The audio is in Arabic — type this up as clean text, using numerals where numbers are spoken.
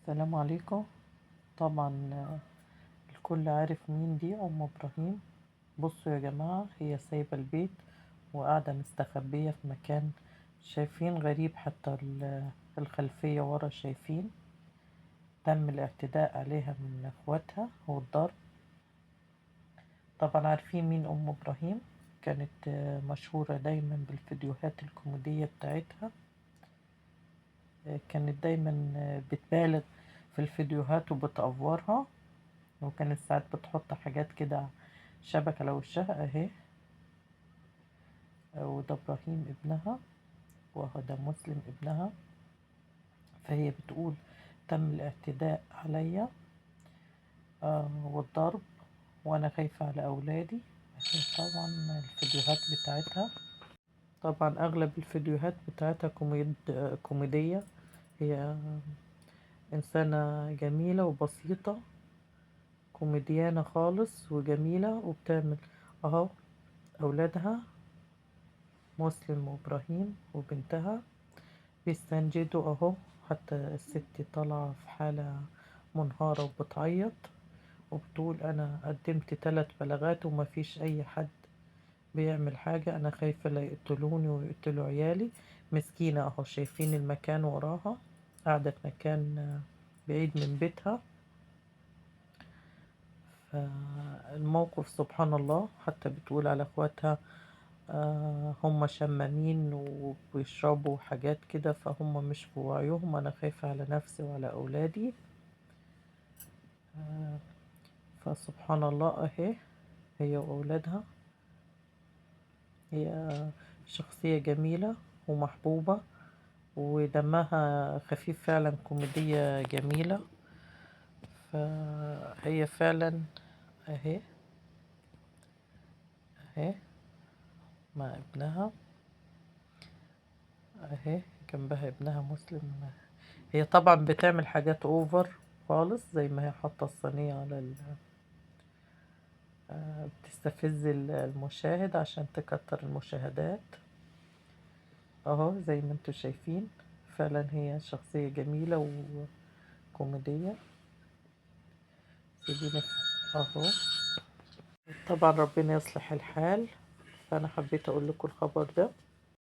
السلام عليكم. طبعا الكل عارف مين دي ابراهيم. بصوا يا جماعة، هي سايبة البيت وقاعدة مستخبية في مكان. شايفين غريب؟ حتى الخلفية ورا شايفين. تم الاعتداء عليها من اخواتها والضرب. طبعا عارفين مين ابراهيم. كانت مشهورة دايما بالفيديوهات الكوميدية بتاعتها. كانت دايما بتبالغ في الفيديوهات وبتأفورها، وكانت ساعات بتحط حاجات كده شبكة على وشها اهي. وده ابراهيم ابنها، وده مسلم ابنها. فهي بتقول تم الاعتداء عليا والضرب، وانا خايفة على اولادي. اهي طبعا الفيديوهات بتاعتها. طبعا اغلب الفيديوهات بتاعتها كوميدية. هي انسانة جميلة وبسيطة، كوميديانة خالص وجميلة، وبتعمل اهو اولادها مسلم وابراهيم وبنتها بيستنجدوا اهو. حتى الست طالعة في حالة منهارة وبتعيط، وبتقول انا قدمت 3 بلاغات وما فيش اي حد بيعمل حاجة. انا خايفة لا يقتلوني ويقتلوا عيالي. مسكينة اهو، شايفين المكان وراها، قاعدة في مكان بعيد من بيتها. فالموقف سبحان الله. حتى بتقول على اخواتها هم شمامين وبيشربوا حاجات كده، فهم مش في وعيهم. انا خايفة على نفسي وعلى اولادي. آه فسبحان الله اهي، هي واولادها. هي شخصية جميلة ومحبوبة، ودمها خفيف فعلا، كوميدية جميلة. فهي فعلا اهي اهي مع ابنها اهي، جنبها ابنها مسلم. هي طبعا بتعمل حاجات اوفر خالص، زي ما هي حاطة الصينية على بتستفز المشاهد عشان تكتر المشاهدات اهو، زي ما انتوا شايفين. فعلا هي شخصية جميلة وكوميدية. سيبيني اهو. طبعا ربنا يصلح الحال. فانا حبيت اقول لكم الخبر ده.